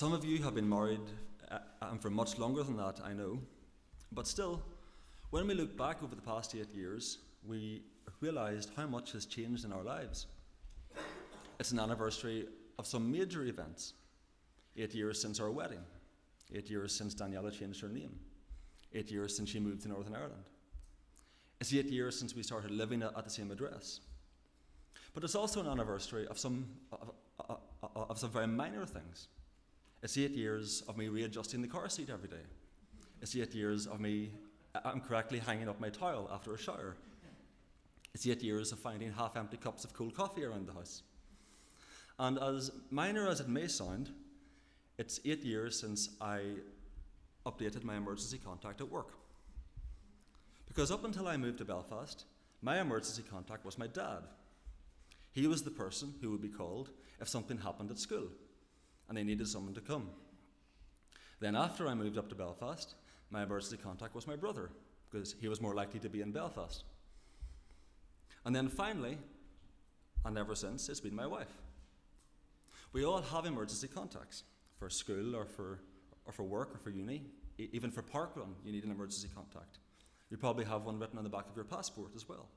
Some of you have been married for much longer than that, I know. But still, when we look back over the past 8 years, we realised how much has changed in our lives. It's an anniversary of some major events. 8 years since our wedding. 8 years since Daniela changed her name. 8 years since she moved to Northern Ireland. It's 8 years since we started living at the same address. But it's also an anniversary of some very minor things. It's 8 years of me readjusting the car seat every day. It's 8 years of me correctly hanging up my towel after a shower. It's 8 years of finding half-empty cups of cold coffee around the house. And as minor as it may sound, it's 8 years since I updated my emergency contact at work. Because up until I moved to Belfast, my emergency contact was my dad. He was the person who would be called if something happened at school and they needed someone to come. Then after I moved up to Belfast, my emergency contact was my brother, because he was more likely to be in Belfast. And then finally, and ever since, it's been my wife. We all have emergency contacts for school or for work or for uni. Even for parkrun, you need an emergency contact. You probably have one written on the back of your passport as well.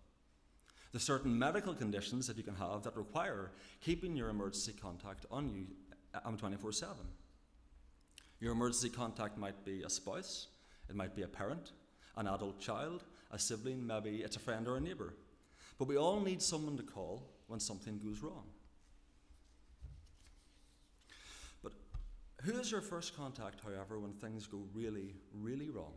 There's certain medical conditions that you can have that require keeping your emergency contact on you 24/7. Your emergency contact might be a spouse, it might be a parent, an adult child, a sibling, maybe it's a friend or a neighbour. But we all need someone to call when something goes wrong. But who is your first contact, however, when things go really, really wrong?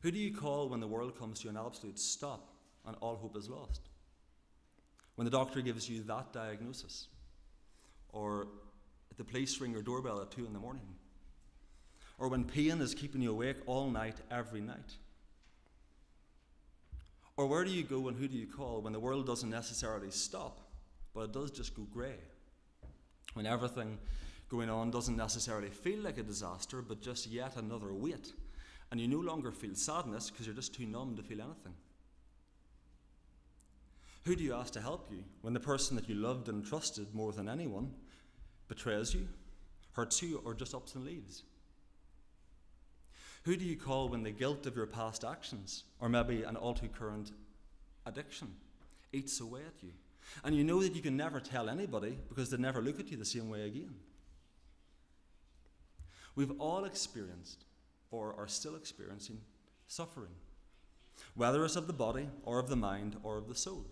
Who do you call when the world comes to an absolute stop and all hope is lost? When the doctor gives you that diagnosis? Or the police ring your doorbell at 2 a.m? Or when pain is keeping you awake all night, every night? Or where do you go and who do you call when the world doesn't necessarily stop, but it does just go grey? When everything going on doesn't necessarily feel like a disaster, but just yet another weight, and you no longer feel sadness because you're just too numb to feel anything? Who do you ask to help you when the person that you loved and trusted more than anyone betrays you, hurts you, or just ups and leaves? Who do you call when the guilt of your past actions, or maybe an all too current addiction, eats away at you, and you know that you can never tell anybody because they'd never look at you the same way again? We've all experienced, or are still experiencing, suffering, whether it's of the body, or of the mind, or of the soul.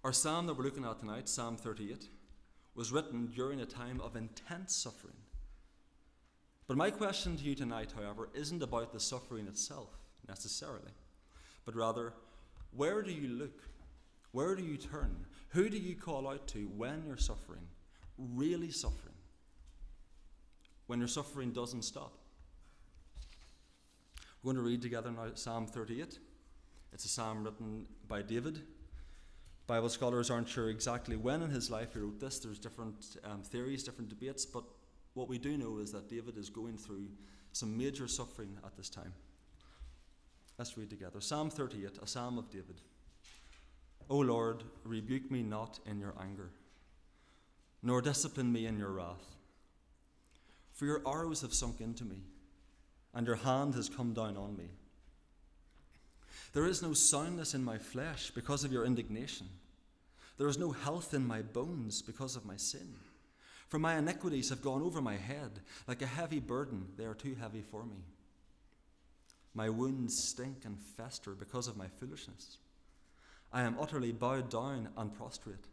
Our psalm that we're looking at tonight, Psalm 38, was written during a time of intense suffering. But my question to you tonight, however, isn't about the suffering itself, necessarily, but rather, where do you look? Where do you turn? Who do you call out to when you're suffering, really suffering? When your suffering doesn't stop? We're going to read together now Psalm 38. It's a psalm written by David. Bible scholars aren't sure exactly when in his life he wrote this. There's different theories, different debates, but what we do know is that David is going through some major suffering at this time. Let's read together. Psalm 38, a psalm of David. O Lord, rebuke me not in your anger, nor discipline me in your wrath. For your arrows have sunk into me, and your hand has come down on me. There is no soundness in my flesh because of your indignation. There is no health in my bones because of my sin. For my iniquities have gone over my head. Like a heavy burden, they are too heavy for me. My wounds stink and fester because of my foolishness. I am utterly bowed down and prostrate.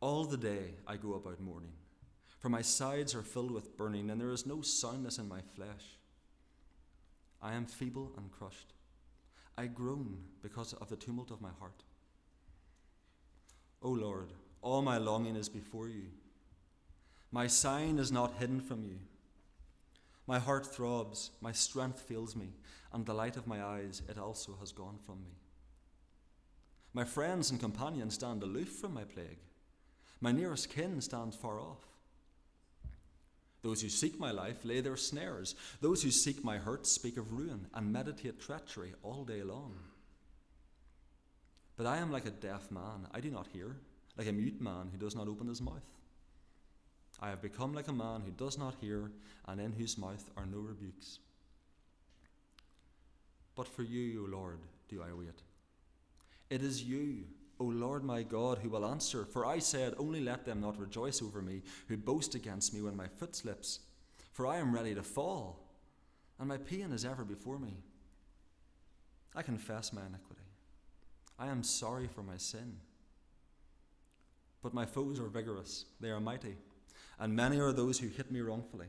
All the day I go about mourning, for my sides are filled with burning, and there is no soundness in my flesh. I am feeble and crushed. I groan because of the tumult of my heart. O Lord, all my longing is before you. My sign is not hidden from you. My heart throbs, my strength fails me, and the light of my eyes, it also has gone from me. My friends and companions stand aloof from my plague. My nearest kin stands far off. Those who seek my life lay their snares. Those who seek my hurt speak of ruin and meditate treachery all day long. But I am like a deaf man, I do not hear, like a mute man who does not open his mouth. I have become like a man who does not hear, and in whose mouth are no rebukes. But for you, O Lord, do I wait. It is you, O Lord my God, who will answer. For I said, only let them not rejoice over me, who boast against me when my foot slips. For I am ready to fall, and my pain is ever before me. I confess my iniquity. I am sorry for my sin. But my foes are vigorous, they are mighty, and many are those who hit me wrongfully.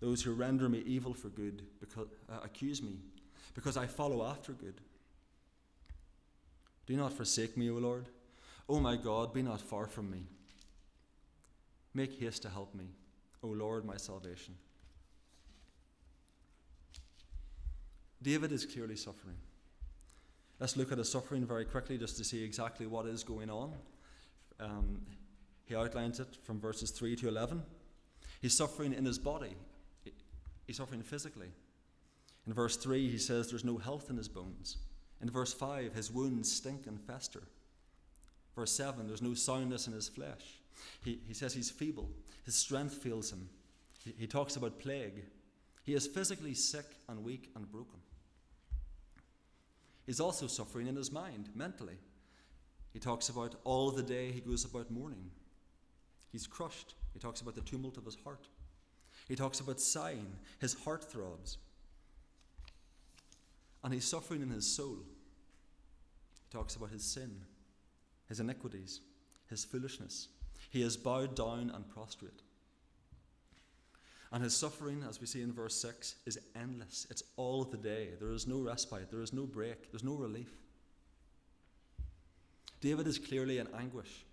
Those who render me evil for good accuse me, because I follow after good. Do not forsake me, O Lord. O my God, be not far from me. Make haste to help me, O Lord, my salvation. David is clearly suffering. Let's look at his suffering very quickly just to see exactly what is going on. He outlines it from verses 3 to 11. He's suffering in his body. He's suffering physically. In verse 3, he says there's no health in his bones. In verse 5, his wounds stink and fester. Verse 7, there's no soundness in his flesh. He says he's feeble. His strength fails him. He talks about plague. He is physically sick and weak and broken. He's also suffering in his mind, mentally. He talks about all the day he goes about mourning. He's crushed. He talks about the tumult of his heart. He talks about sighing. His heart throbs. And he's suffering in his soul. He talks about his sin, his iniquities, his foolishness. He is bowed down and prostrate. And his suffering, as we see in verse 6, is endless. It's all the day. There is no respite. There is no break. There's no relief. David is clearly in anguish.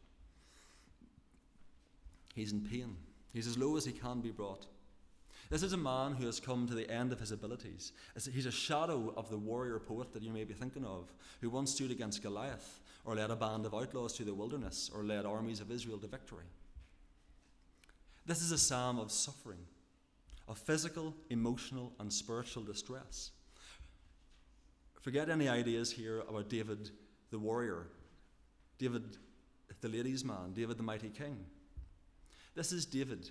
He's in pain. He's as low as he can be brought. This is a man who has come to the end of his abilities. He's a shadow of the warrior poet that you may be thinking of, who once stood against Goliath, or led a band of outlaws through the wilderness, or led armies of Israel to victory. This is a psalm of suffering, of physical, emotional, and spiritual distress. Forget any ideas here about David the warrior, David the ladies' man, David the mighty king. This is David,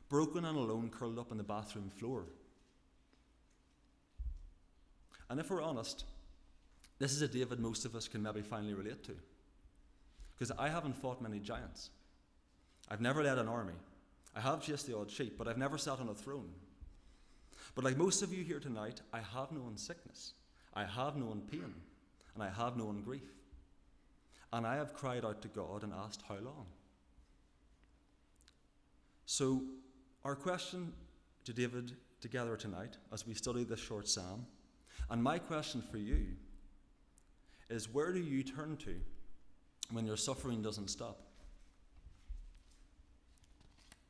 broken and alone, curled up on the bathroom floor. And if we're honest, this is a David most of us can maybe finally relate to. Because I haven't fought many giants. I've never led an army. I have chased the odd sheep, but I've never sat on a throne. But like most of you here tonight, I have known sickness. I have known pain. And I have known grief. And I have cried out to God and asked, how long? So, our question to David together tonight, as we study this short psalm, and my question for you, is where do you turn to when your suffering doesn't stop?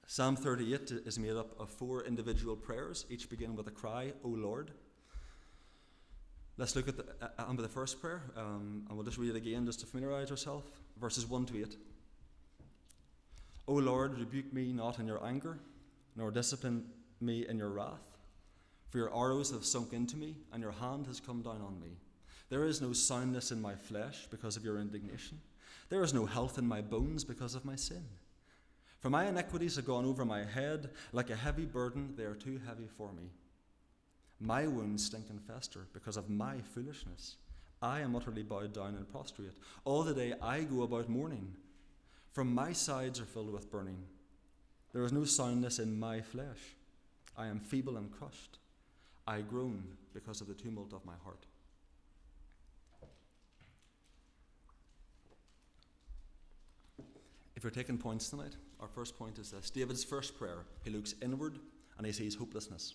Psalm 38 is made up of 4 individual prayers, each begin with a cry, O Lord. Let's look at the first prayer, and we'll just read it again just to familiarize ourselves. Verses 1 to 8. O Lord, rebuke me not in your anger, nor discipline me in your wrath. For your arrows have sunk into me, and your hand has come down on me. There is no soundness in my flesh because of your indignation. There is no health in my bones because of my sin. For my iniquities have gone over my head. Like a heavy burden, they are too heavy for me. My wounds stink and fester because of my foolishness. I am utterly bowed down and prostrate. All the day I go about mourning. For my sides are filled with burning. There is no soundness in my flesh. I am feeble and crushed. I groan because of the tumult of my heart. If you're taking points tonight, our first point is this. David's first prayer, he looks inward and he sees hopelessness.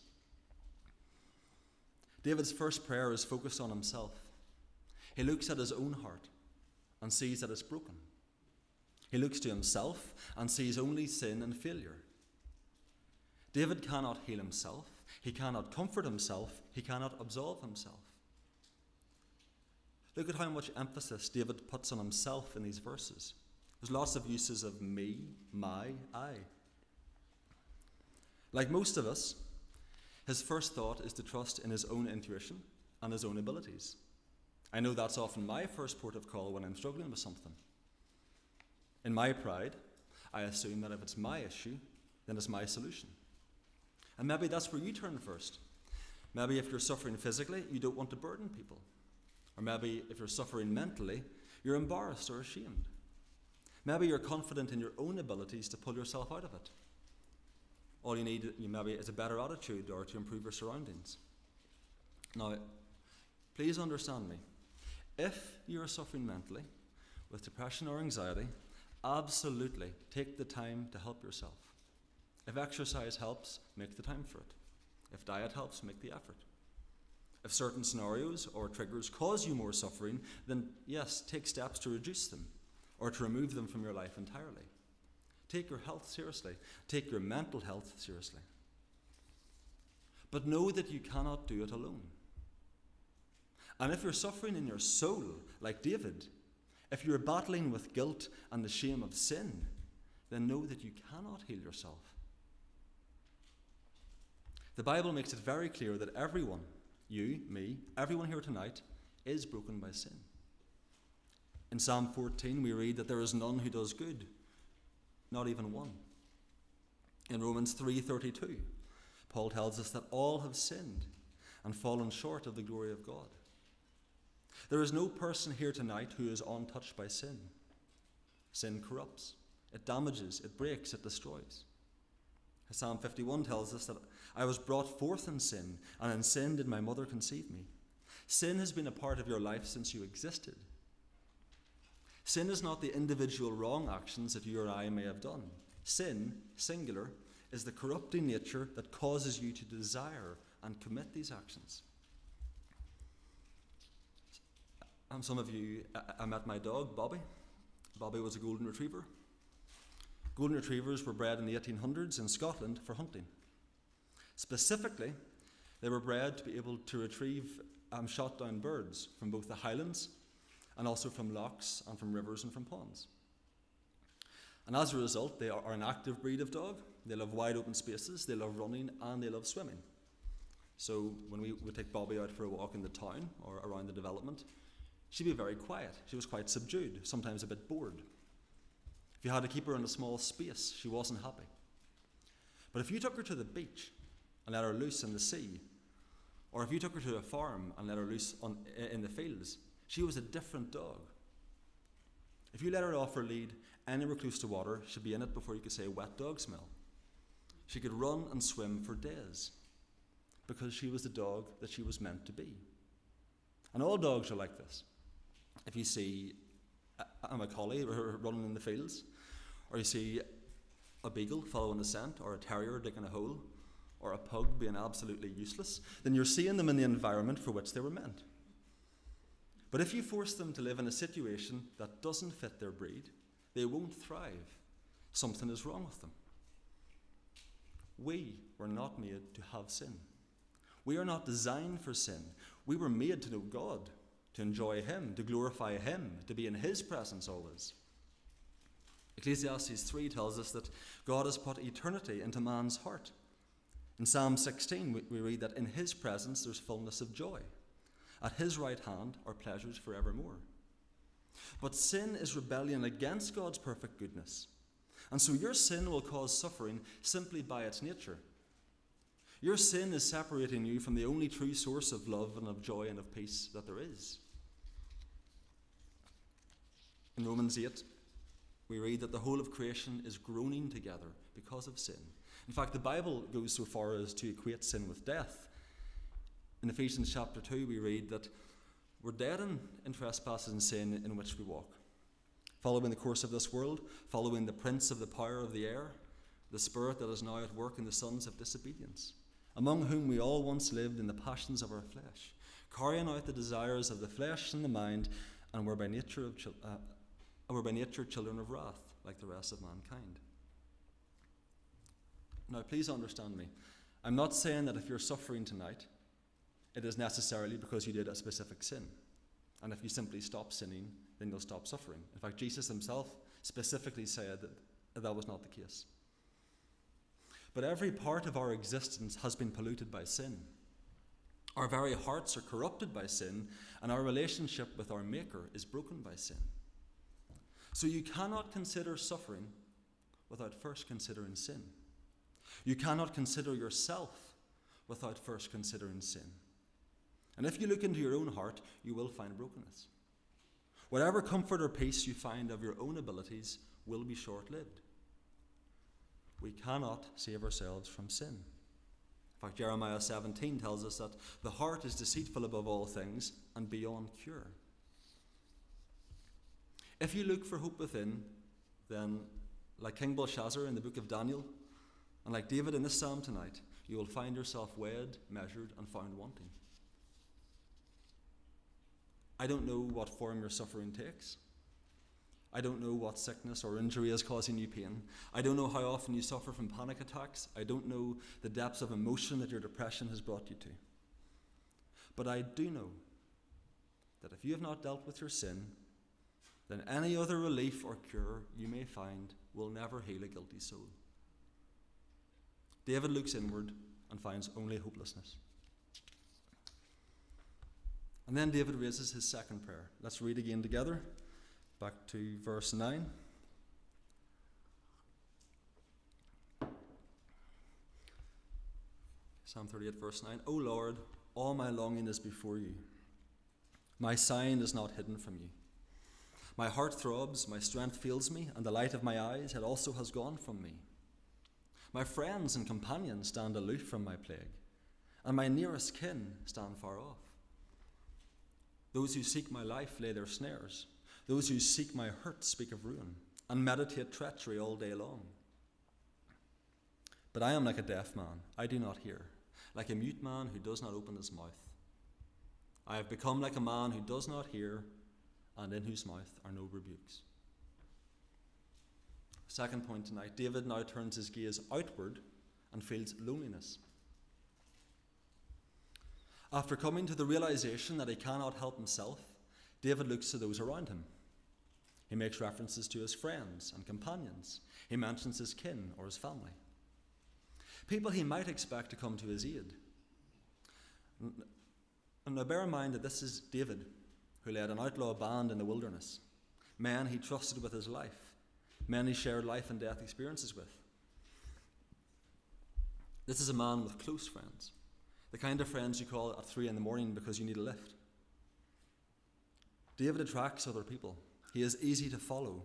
David's first prayer is focused on himself. He looks at his own heart and sees that it's broken. He looks to himself and sees only sin and failure. David cannot heal himself. He cannot comfort himself. He cannot absolve himself. Look at how much emphasis David puts on himself in these verses. There's lots of uses of me, my, I. Like most of us, his first thought is to trust in his own intuition and his own abilities. I know that's often my first port of call when I'm struggling with something. In my pride, I assume that if it's my issue, then it's my solution. And maybe that's where you turn first. Maybe if you're suffering physically, you don't want to burden people. Or maybe if you're suffering mentally, you're embarrassed or ashamed. Maybe you're confident in your own abilities to pull yourself out of it. All you need maybe is a better attitude or to improve your surroundings. Now, please understand me. If you are suffering mentally with depression or anxiety, absolutely take the time to help yourself. If exercise helps, make the time for it. If diet helps, make the effort. If certain scenarios or triggers cause you more suffering, then yes, take steps to reduce them or to remove them from your life entirely. Take your health seriously. Take your mental health seriously. But know that you cannot do it alone. And if you're suffering in your soul, like David, if you're battling with guilt and the shame of sin, then know that you cannot heal yourself. The Bible makes it very clear that everyone, you, me, everyone here tonight, is broken by sin. In Psalm 14 we read that there is none who does good, not even one. In Romans 3:32, Paul tells us that all have sinned and fallen short of the glory of God. There is no person here tonight who is untouched by sin. Sin corrupts, it damages, it breaks, it destroys. Psalm 51 tells us that I was brought forth in sin, and in sin did my mother conceive me. Sin has been a part of your life since you existed. Sin is not the individual wrong actions that you or I may have done. Sin, singular, is the corrupting nature that causes you to desire and commit these actions. Some of you, I met my dog, Bobby. Bobby was a golden retriever. Golden retrievers were bred in the 1800s in Scotland for hunting. Specifically, they were bred to be able to retrieve shot down birds from both the highlands and also from lochs and from rivers and from ponds. And as a result, they are an active breed of dog. They love wide open spaces, they love running, and they love swimming. So when we would take Bobby out for a walk in the town or around the development, she'd be very quiet. She was quite subdued, sometimes a bit bored. If you had to keep her in a small space, she wasn't happy. But if you took her to the beach and let her loose in the sea, or if you took her to a farm and let her loose in the fields, she was a different dog. If you let her off her lead anywhere close to water, she'd be in it before you could say wet dog smell. She could run and swim for days because she was the dog that she was meant to be. And all dogs are like this. If you see a collie running in the fields, or you see a beagle following the scent, or a terrier digging a hole, or a pug being absolutely useless, then you're seeing them in the environment for which they were meant. But if you force them to live in a situation that doesn't fit their breed, they won't thrive. Something is wrong with them. We were not made to have sin. We are not designed for sin. We were made to know God, to enjoy Him, to glorify Him, to be in His presence always. Ecclesiastes 3 tells us that God has put eternity into man's heart. In Psalm 16 we read that in His presence there's fullness of joy. At His right hand are pleasures forevermore. But sin is rebellion against God's perfect goodness. And so your sin will cause suffering simply by its nature. Your sin is separating you from the only true source of love and of joy and of peace that there is. In Romans 8, we read that the whole of creation is groaning together because of sin. In fact, the Bible goes so far as to equate sin with death. In Ephesians chapter 2, we read that we're dead in trespasses and sin in which we walk, following the course of this world, following the prince of the power of the air, the spirit that is now at work in the sons of disobedience, among whom we all once lived in the passions of our flesh, carrying out the desires of the flesh and the mind, and were by nature children of wrath, like the rest of mankind. Now, please understand me. I'm not saying that if you're suffering tonight, it is necessarily because you did a specific sin. And if you simply stop sinning, then you'll stop suffering. In fact, Jesus Himself specifically said that that was not the case. But every part of our existence has been polluted by sin. Our very hearts are corrupted by sin, and our relationship with our Maker is broken by sin. So you cannot consider suffering without first considering sin. You cannot consider yourself without first considering sin. And if you look into your own heart, you will find brokenness. Whatever comfort or peace you find of your own abilities will be short-lived. We cannot save ourselves from sin. In fact, Jeremiah 17 tells us that the heart is deceitful above all things and beyond cure. If you look for hope within, then, like King Belshazzar in the book of Daniel, and like David in this psalm tonight, you will find yourself weighed, measured, and found wanting. I don't know what form your suffering takes. I don't know what sickness or injury is causing you pain. I don't know how often you suffer from panic attacks. I don't know the depths of emotion that your depression has brought you to. But I do know that if you have not dealt with your sin, then any other relief or cure you may find will never heal a guilty soul. David looks inward and finds only hopelessness. And then David raises his second prayer. Let's read again together. Back to verse 9. Psalm 38, verse 9. O Lord, all my longing is before you. My sighing is not hidden from you. My heart throbs, my strength fails me, and the light of my eyes, it also has gone from me. My friends and companions stand aloof from my plague, and my nearest kin stand far off. Those who seek my life lay their snares. Those who seek my hurt speak of ruin, and meditate treachery all day long. But I am like a deaf man, I do not hear, like a mute man who does not open his mouth. I have become like a man who does not hear, and in whose mouth are no rebukes. Second point tonight, David now turns his gaze outward and feels loneliness. After coming to the realization that he cannot help himself, David looks to those around him. He makes references to his friends and companions. He mentions his kin or his family. People he might expect to come to his aid. And now bear in mind that this is David, who led an outlaw band in the wilderness. Men he trusted with his life. Men he shared life and death experiences with. This is a man with close friends. The kind of friends you call at 3 a.m. because you need a lift. David attracts other people. He is easy to follow.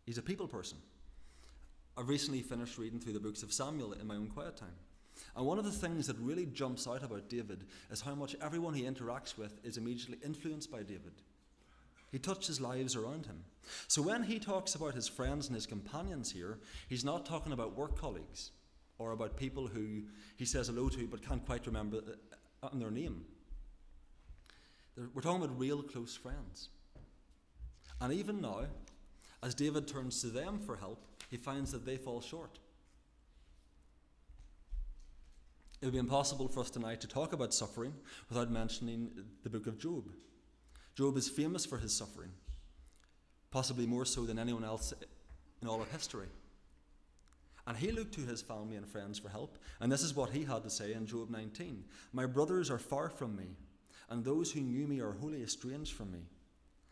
He's a people person. I've recently finished reading through the books of Samuel in my own quiet time. And one of the things that really jumps out about David is how much everyone he interacts with is immediately influenced by David. He touches lives around him. So when he talks about his friends and his companions here, he's not talking about work colleagues or about people who he says hello to but can't quite remember their name. We're talking about real close friends. And even now, as David turns to them for help, he finds that they fall short. It would be impossible for us tonight to talk about suffering without mentioning the book of Job. Job is famous for his suffering, possibly more so than anyone else in all of history. And he looked to his family and friends for help, and this is what he had to say in Job 19. My brothers are far from me, and those who knew me are wholly estranged from me.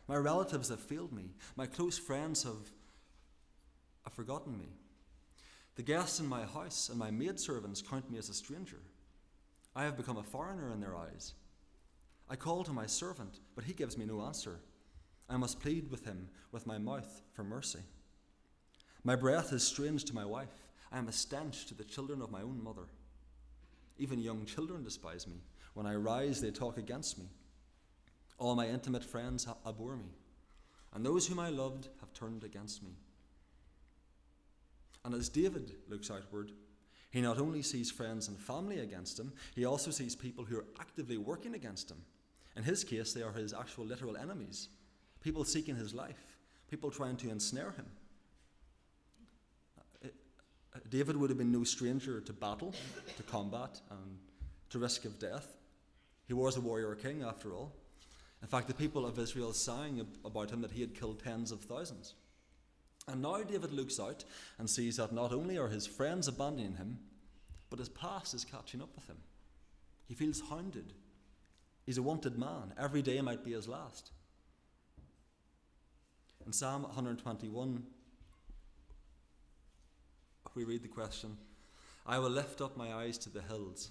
My relatives have failed me. My close friends have forgotten me. The guests in my house and my maidservants count me as a stranger. I have become a foreigner in their eyes. I call to my servant, but he gives me no answer. I must plead with him with my mouth for mercy. My breath is strange to my wife. I am a stench to the children of my own mother. Even young children despise me. When I rise, they talk against me. All my intimate friends abhor me, and those whom I loved have turned against me. And as David looks outward, he not only sees friends and family against him, he also sees people who are actively working against him. In his case, they are his actual literal enemies, people seeking his life, people trying to ensnare him. David would have been no stranger to battle, to combat, and to risk of death. He was a warrior king, after all. In fact, the people of Israel sang about him that he had killed tens of thousands. And now David looks out and sees that not only are his friends abandoning him, but his past is catching up with him. He feels hounded. He's a wanted man. Every day might be his last. In Psalm 121, we read the question, I will lift up my eyes to the hills,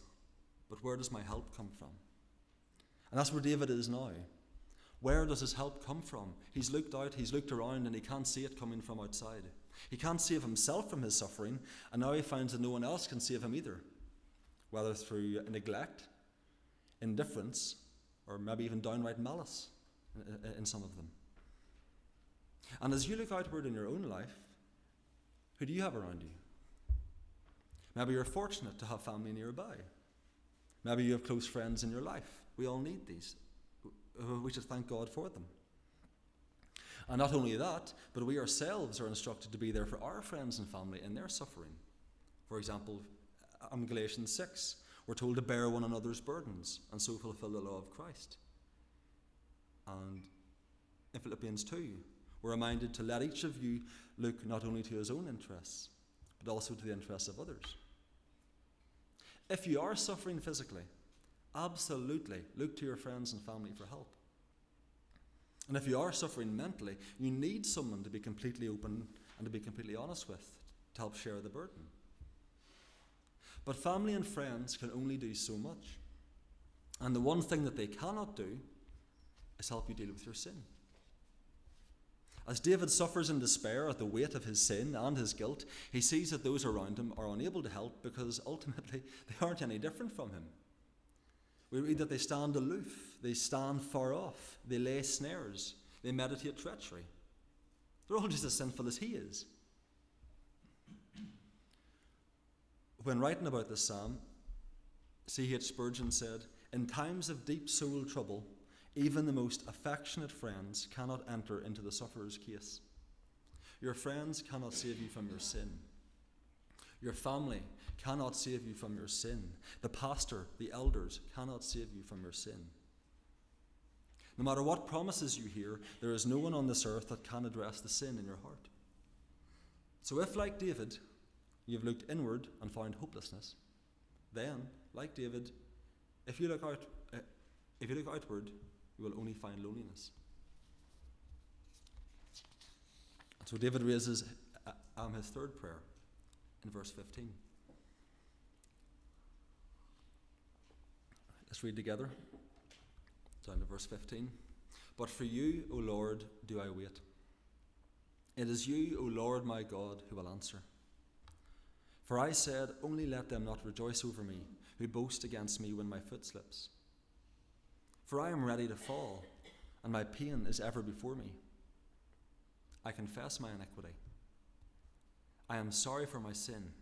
but where does my help come from? And that's where David is now. Where does his help come from? He's looked out, he's looked around, and he can't see it coming from outside. He can't save himself from his suffering, and now he finds that no one else can save him either, whether through neglect, indifference, or maybe even downright malice in some of them. And as you look outward in your own life, who do you have around you? Maybe you're fortunate to have family nearby. Maybe you have close friends in your life. We all need these. We should thank God for them. And not only that, but we ourselves are instructed to be there for our friends and family in their suffering. For example, in Galatians 6, we're told to bear one another's burdens and so fulfill the law of Christ. And in Philippians 2, we're reminded to let each of you look not only to his own interests, but also to the interests of others. If you are suffering physically, absolutely look to your friends and family for help. And if you are suffering mentally, you need someone to be completely open and to be completely honest with to help share the burden. But family and friends can only do so much. And the one thing that they cannot do is help you deal with your sin. As David suffers in despair at the weight of his sin and his guilt, he sees that those around him are unable to help because ultimately they aren't any different from him. We read that they stand aloof, they stand far off, they lay snares, they meditate treachery. They're all just as sinful as he is. When writing about this psalm, C.H. Spurgeon said, "In times of deep soul trouble, even the most affectionate friends cannot enter into the sufferer's case. Your friends cannot save you from your sin. Your family cannot save you from your sin. The pastor, the elders cannot save you from your sin. No matter what promises you hear, there is no one on this earth that can address the sin in your heart. So if, like David, you've looked inward and found hopelessness, then, like David, if you look outward, you will only find loneliness." And so David raises his third prayer in verse 15. Let's read together. Down to verse 15. "But for you, O Lord, do I wait. It is you, O Lord my God, who will answer. For I said, only let them not rejoice over me, who boast against me when my foot slips. For I am ready to fall, and my pain is ever before me. I confess my iniquity. I am sorry for my sin.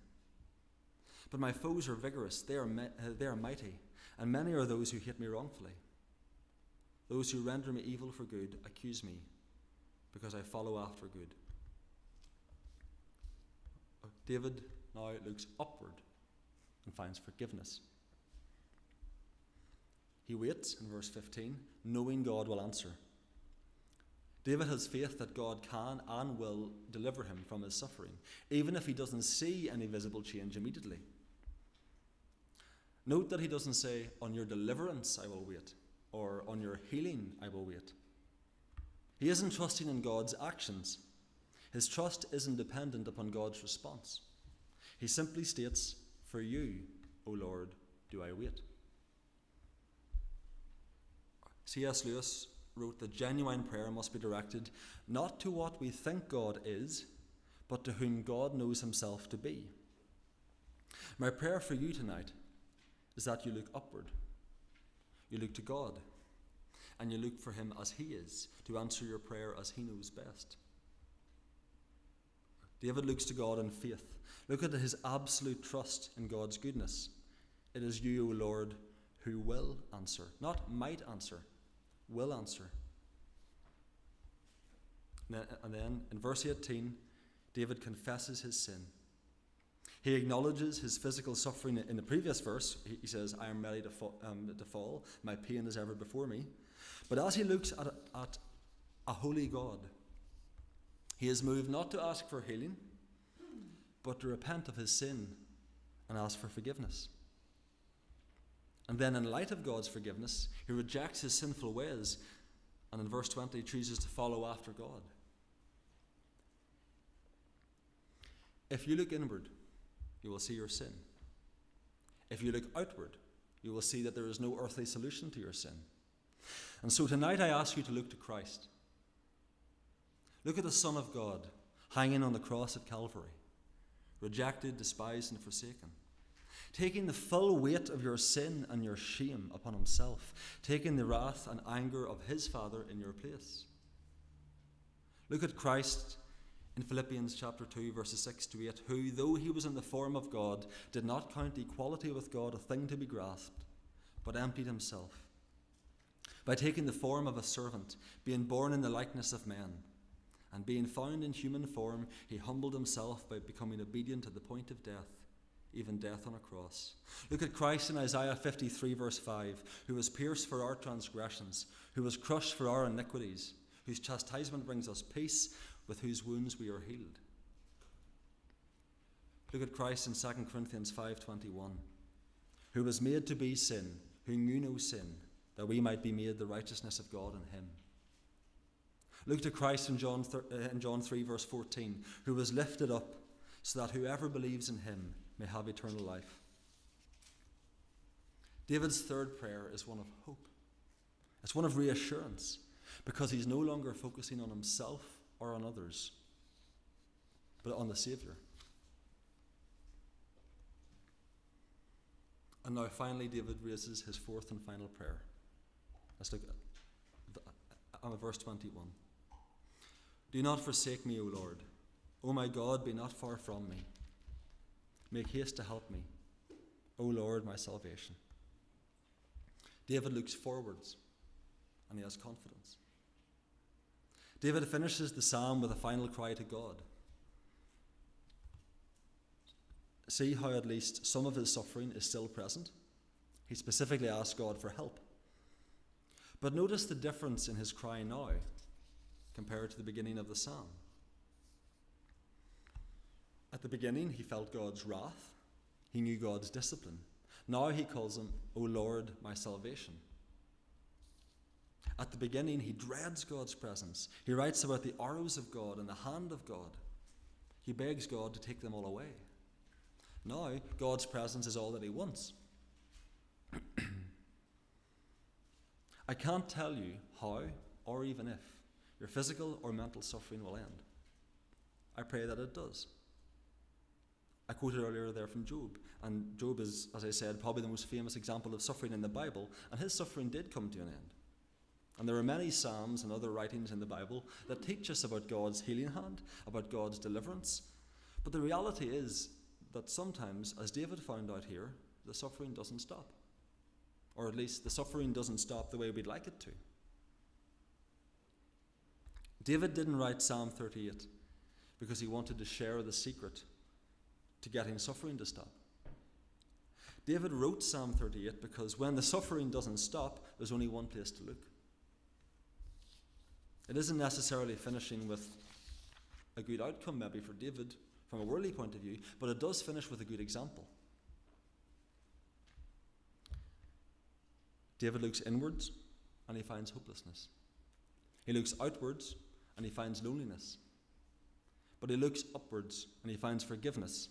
But my foes are vigorous, they are mighty, and many are those who hate me wrongfully. Those who render me evil for good accuse me, because I follow after good." David now looks upward and finds forgiveness. He waits, in verse 15, knowing God will answer. David has faith that God can and will deliver him from his suffering, even if he doesn't see any visible change immediately. Note that he doesn't say, "On your deliverance I will wait," or "On your healing I will wait." He isn't trusting in God's actions. His trust isn't dependent upon God's response. He simply states, "For you, O Lord, do I wait." C.S. Lewis wrote that genuine prayer must be directed not to what we think God is, but to whom God knows himself to be. My prayer for you tonight is that you look upward. You look to God, and you look for him as he is, to answer your prayer as he knows best. David looks to God in faith. Look at his absolute trust in God's goodness. It is you, O Lord, who will answer, not might answer, will answer. And then in verse 18, David confesses his sin. He acknowledges his physical suffering. In the previous verse, he says, "I am ready to fall. My pain is ever before me." But as he looks at a holy God, he is moved not to ask for healing, but to repent of his sin and ask for forgiveness. And then in light of God's forgiveness, he rejects his sinful ways, and in verse 20 he chooses to follow after God. If you look inward you will see your sin. If you look outward, you will see that there is no earthly solution to your sin. And so tonight I ask you to look to Christ. Look at the Son of God hanging on the cross at Calvary, rejected, despised, and forsaken, taking the full weight of your sin and your shame upon himself, taking the wrath and anger of his Father in your place. Look at Christ in Philippians chapter 2, verses 6 to 8, who, though he was in the form of God, did not count equality with God a thing to be grasped, but emptied himself, by taking the form of a servant, being born in the likeness of men, and being found in human form, he humbled himself by becoming obedient to the point of death, even death on a cross. Look at Christ in Isaiah 53, verse 5, who was pierced for our transgressions, who was crushed for our iniquities, whose chastisement brings us peace, with whose wounds we are healed. Look at Christ in 2 Corinthians 5:21, who was made to be sin, who knew no sin, that we might be made the righteousness of God in him. Look to Christ in John 3, verse 14, who was lifted up so that whoever believes in him may have eternal life. David's third prayer is one of hope. It's one of reassurance, because he's no longer focusing on himself or on others, but on the Saviour. And now finally David raises his fourth and final prayer. Let's look at verse 21. Do not forsake me, O Lord. O my God, be not far from me. Make haste to help me, O Lord, my salvation. David looks forwards and he has confidence. David finishes the psalm with a final cry to God. See how at least some of his suffering is still present? He specifically asks God for help. But notice the difference in his cry now compared to the beginning of the psalm. At the beginning, he felt God's wrath. He knew God's discipline. Now he calls him, O Lord, my salvation. At the beginning, he dreads God's presence. He writes about the arrows of God and the hand of God. He begs God to take them all away. Now, God's presence is all that he wants. I can't tell you how or even if your physical or mental suffering will end. I pray that it does. I quoted earlier there from Job, and Job is, as I said, probably the most famous example of suffering in the Bible, and his suffering did come to an end. And there are many psalms and other writings in the Bible that teach us about God's healing hand, about God's deliverance. But the reality is that sometimes, as David found out here, the suffering doesn't stop. Or at least the suffering doesn't stop the way we'd like it to. David didn't write Psalm 38 because he wanted to share the secret to getting suffering to stop. David wrote Psalm 38 because when the suffering doesn't stop, there's only one place to look. It isn't necessarily finishing with a good outcome maybe for David from a worldly point of view, but it does finish with a good example. David looks inwards and he finds hopelessness. He looks outwards and he finds loneliness. But he looks upwards and he finds forgiveness.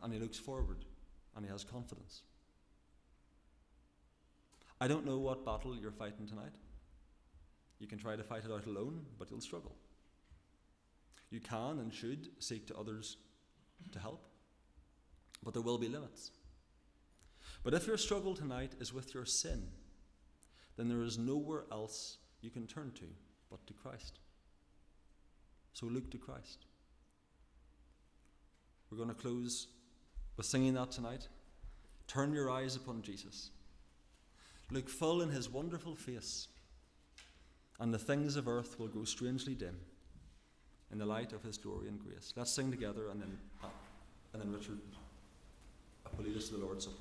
And he looks forward and he has confidence. I don't know what battle you're fighting tonight. You can try to fight it out alone, but you'll struggle. You can and should seek to others to help, but there will be limits. But if your struggle tonight is with your sin, then there is nowhere else you can turn to but to Christ. So look to Christ. We're going to close with singing that tonight. Turn your eyes upon Jesus. Look full in his wonderful face, and the things of earth will grow strangely dim in the light of his glory and grace. Let's sing together, and then Richard will lead us to the Lord's Supper.